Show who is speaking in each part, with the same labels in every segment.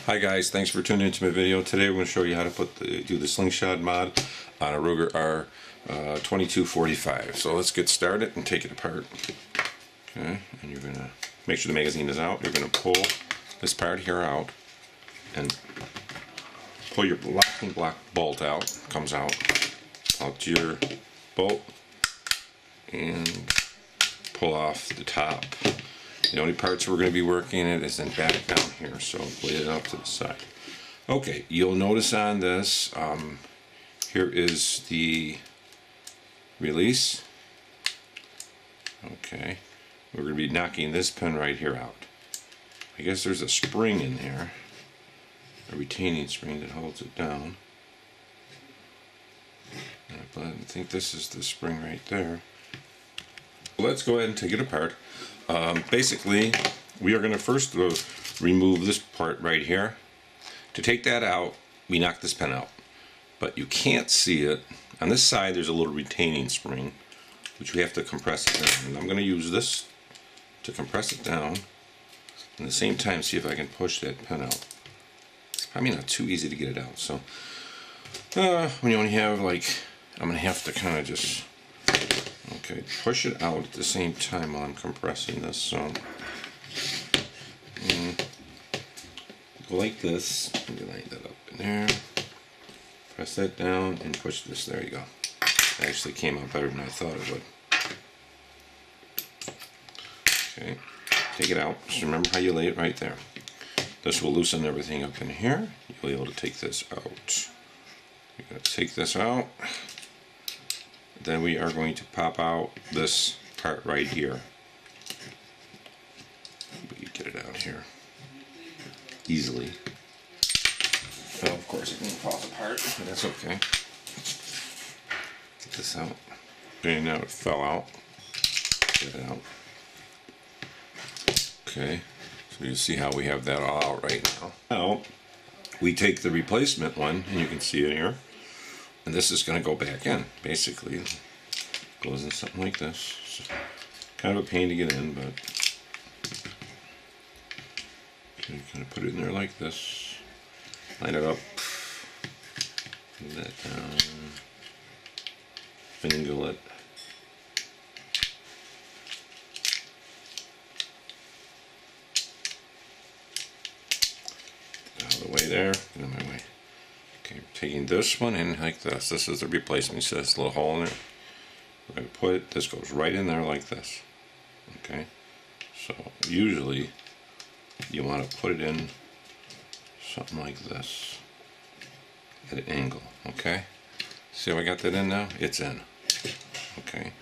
Speaker 1: Hi guys, thanks for tuning into my video. Today we're going to show you how to do the SlingShot mod on a Ruger R2245. So let's get started and take it apart. Okay, and you're going to make sure the magazine is out. You're going to pull this part here out and pull your locking block bolt out. Comes out. Out your bolt and pull off the top. The only parts we're going to be working it is in back down here, so lay it up to the side. Okay, you'll notice on this, here is the release. Okay, we're going to be knocking this pin right here out. I guess there's a spring in there, a retaining spring that holds it down. But I think this is the spring right there. Let's go ahead and take it apart. Basically, we are going to first remove this part right here. To take that out, we knock this pin out. But you can't see it. On this side, there's a little retaining spring, which we have to compress it down. And I'm going to use this to compress it down. And at the same time, see if I can push that pin out. It's probably not too easy to get it out. So, when you only have I'm going to have to kind of just... Okay, push it out at the same time while I'm compressing this. So, go like this. Maybe line that up in there. Press that down and push this. There you go. It actually came out better than I thought it would. Okay, take it out. Just remember how you lay it right there. This will loosen everything up in here. You'll be able to take this out. You're going to take this out. Then we are going to pop out this part right here. We can get it out here easily. Well, of course, it can fall apart, but that's okay. Get this out. Okay, now it fell out. Get it out. Okay, so you see how we have that all out right now. Now, we take the replacement one, and you can see it here. And this is going to go back in, basically. It goes in something like this. It's kind of a pain to get in, but... Okay, kind of put it in there like this. Line it up. Move that down. Finagle it. Out of the way there. Get out of my way. Okay, taking this one in like this. This is the replacement. See this little hole in there? We're going to put it, this goes right in there like this. Okay, so usually you want to put it in something like this at an angle. Okay, see how I got that in now? It's in. Okay,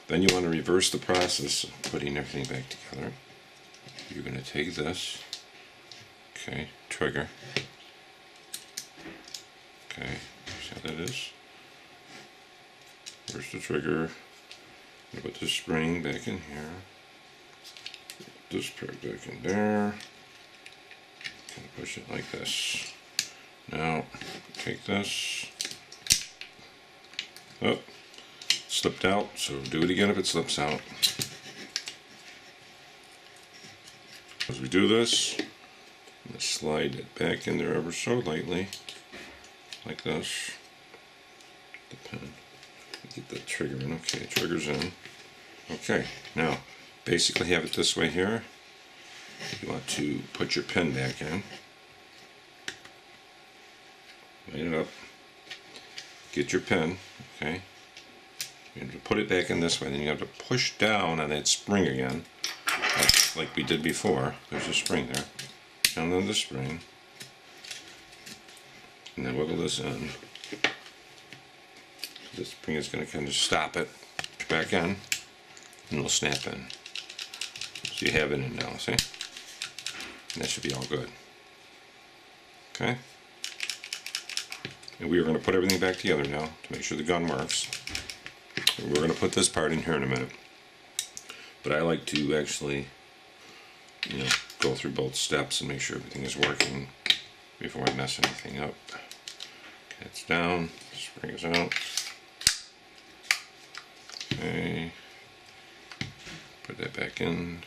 Speaker 1: then you want to reverse the process of putting everything back together. You're going to take this, okay, trigger. Okay, see how that is? Where's the trigger? Put the spring back in here. This part back in there. Kind of push it like this. Now, take this. Oh, slipped out, so do it again if it slips out. As we do this, I'm going to slide it back in there ever so lightly. Like this. The pin. Get the trigger in. Okay, trigger's in. Okay, now basically have it this way here. You want to put your pin back in. Line it up. Get your pin. Okay. You have to put it back in this way. Then you have to push down on that spring again, like we did before. There's a spring there. Down on the spring. And then wiggle this in. This spring is going to kind of stop it. Push back in, and it'll snap in. So you have it in now, see? And that should be all good. Okay? And we are going to put everything back together now to make sure the gun works. And we're going to put this part in here in a minute. But I like to actually, go through both steps and make sure everything is working before I mess anything up. Okay, it's down, spring is out. Okay, put that back in.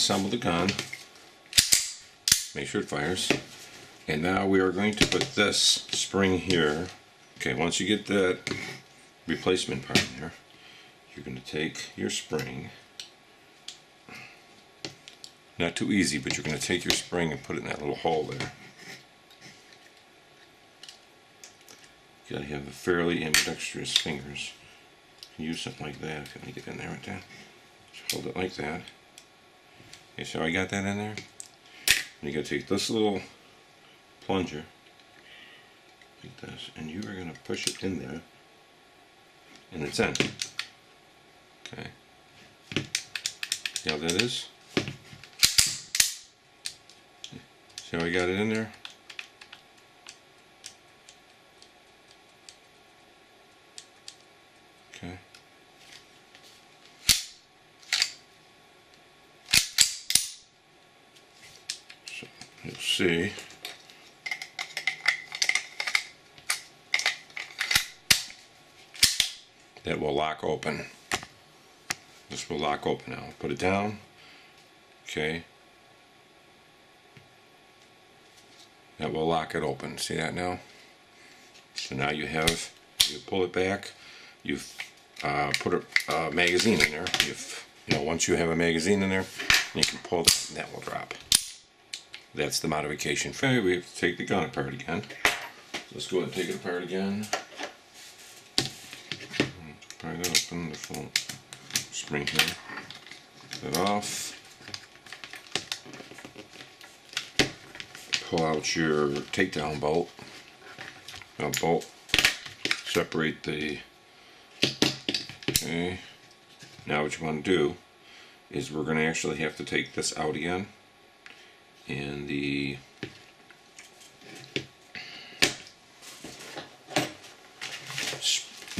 Speaker 1: assemble the gun. Make sure it fires. And now we are going to put this spring here. Okay, once you get that replacement part in there, you're going to take your spring. Not too easy, but you're going to take your spring and put it in that little hole there. You gotta have fairly ambidextrous fingers. You can use something like that if you want to get in there with that. Just hold it like that. Okay, so I got that in there. And you gotta take this little plunger, like this, and you are gonna push it in there, and it's in. Okay. See how that is? See how I got it in there? Okay. So you'll see that will lock open. This will lock open now. Put it down. Okay. That will lock it open. See that now? So now you pull it back. You've put a magazine in there. Once you have a magazine in there, you can pull it and that will drop. That's the modification. Finally, we have to take the gun apart again. Let's go ahead and take it apart again. Pry it open, the full spring here. Cut it off. Pull out your takedown bolt. Separate the. Okay. Now what you want to do is we're going to actually have to take this out again, and the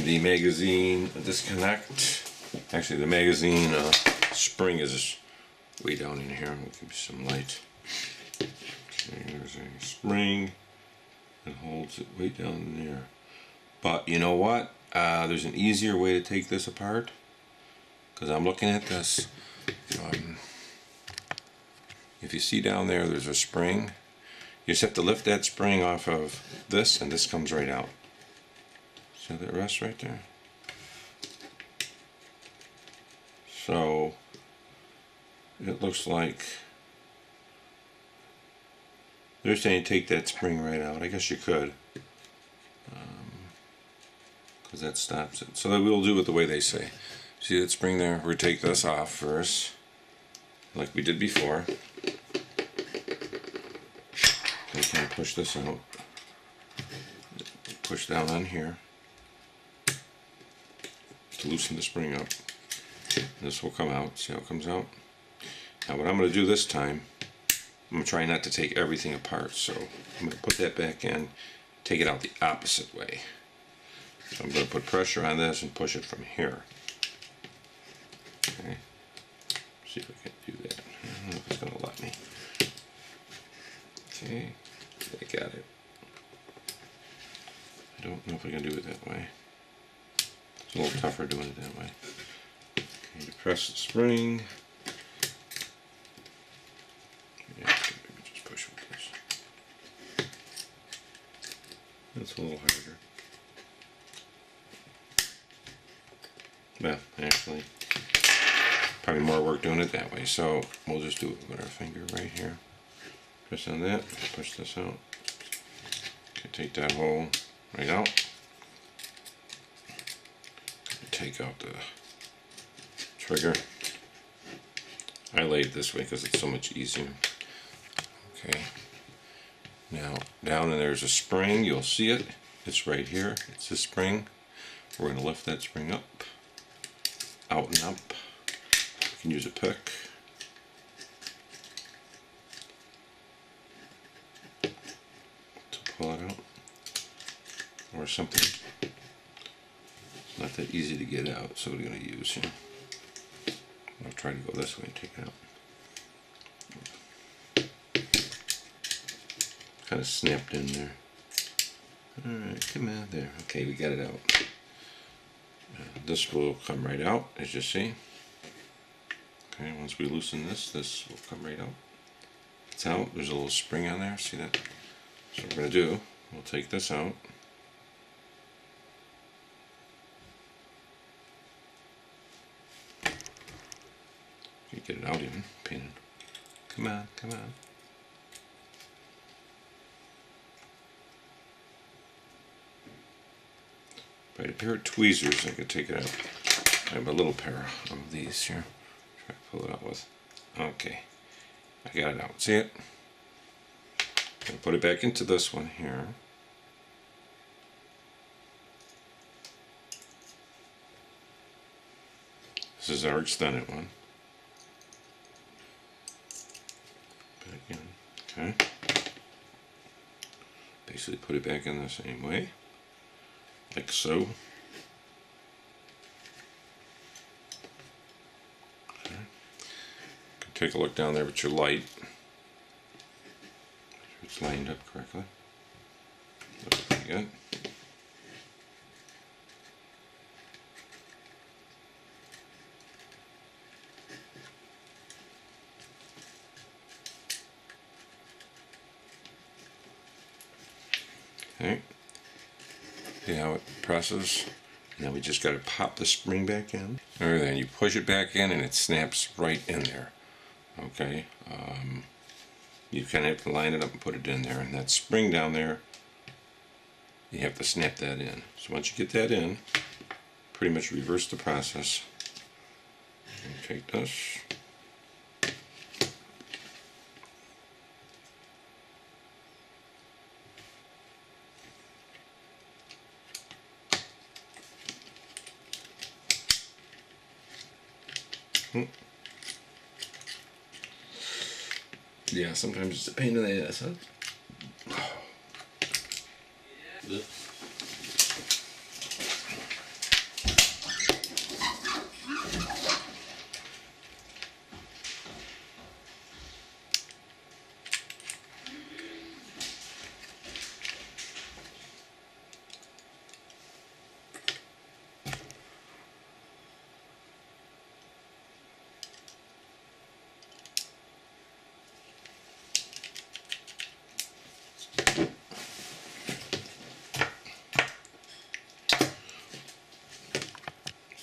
Speaker 1: magazine disconnect. Actually, the magazine spring is way down in here. I'll give you some light. Okay, there's a spring that holds it way down in there. But you know what? There's an easier way to take this apart, because I'm looking at this. If you see down there, there's a spring. You just have to lift that spring off of this, and this comes right out. See that rest right there? So it looks like they're saying take that spring right out. I guess you could, because that stops it. So we'll do it the way they say. See that spring there? We'll take this off first, like we did before. You can push this out. Push down on here to loosen the spring up. This will come out. See how it comes out? Now what I'm going to do this time, I'm going to try not to take everything apart. So I'm going to put that back in, take it out the opposite way. So I'm going to put pressure on this and push it from here. Okay. See if I can do that. I don't know if it's going to let me. Okay. I got it. I don't know if I can do it that way. It's a little tougher doing it that way. Okay, you press the spring. Yeah, maybe just push with this. That's a little harder. Well, actually, probably more work doing it that way. So we'll just do it with our finger right here. Press on that, push this out. Okay, take that hole right out. Take out the trigger. I lay it this way because it's so much easier. Okay. Now, down and there's a spring. You'll see it. It's right here. It's the spring. We're going to lift that spring up, out and up. You can use a pick. Pull it out, or something. It's not that easy to get out, so we're going to use here. I'll try to go this way and take it out. Kind of snapped in there. Alright, come out there. Okay, we got it out. This will come right out, as you see. Okay, once we loosen this, this will come right out. It's out. There's a little spring on there. See that? So what we're going to do, we'll take this out. You get it out even. Pain. Come on, come on. If I had a pair of tweezers, I could take it out. I have a little pair of these here. Try to pull it out with. Okay. I got it out. See it? I'll put it back into this one here. This is our extended one. Back in. Okay. Basically put it back in the same way. Like so. Okay. Take a look down there with your light. Make sure it's lined up correctly. Looks pretty good. Okay. See how it presses? And then we just got to pop the spring back in. And then you push it back in and it snaps right in there. Okay. You kind of have to line it up and put it in there. And that spring down there, you have to snap that in. So once you get that in, pretty much reverse the process. And take this. Yeah, sometimes it's a pain in the ass, huh?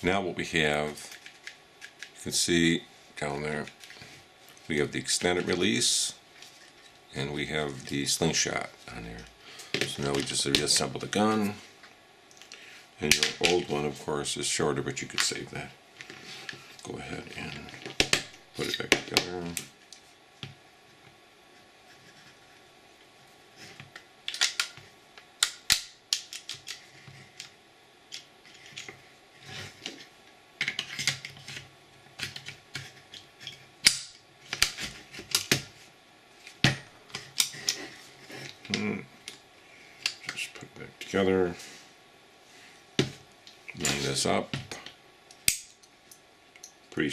Speaker 1: Now what we have, you can see down there, we have the extended release and we have the SlingShot on there. So now we just reassemble the gun, and your old one of course is shorter, but you could save that. Go ahead and put it back together. Just put it back together, line this up,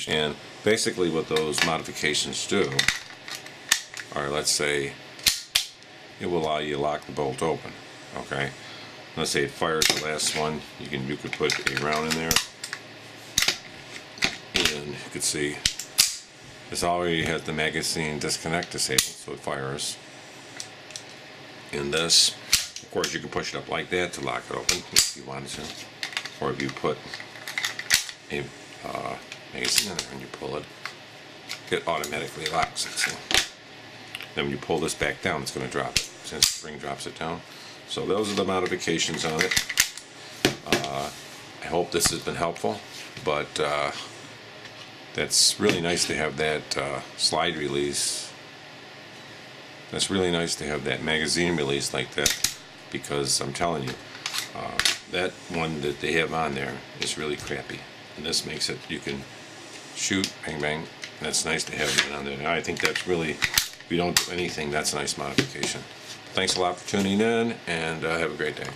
Speaker 1: and basically what those modifications do are, let's say, it will allow you to lock the bolt open. Okay, let's say it fires the last one, you could put a round in there, and you could see this already has the magazine disconnect disabled, so it fires. And this, of course, you can push it up like that to lock it open if you wanted to, or if you put a magazine in there and you pull it, it automatically locks it. So then when you pull this back down, it's going to drop it, since the spring drops it down. So those are the modifications on it. I hope this has been helpful, but that's really nice to have that slide release. That's really nice to have that magazine release like that, because I'm telling you, that one that they have on there is really crappy, and this makes it, you can shoot, bang bang. That's nice to have it on there. I think that's really, if you don't do anything, that's a nice modification. Thanks a lot for tuning in, and have a great day.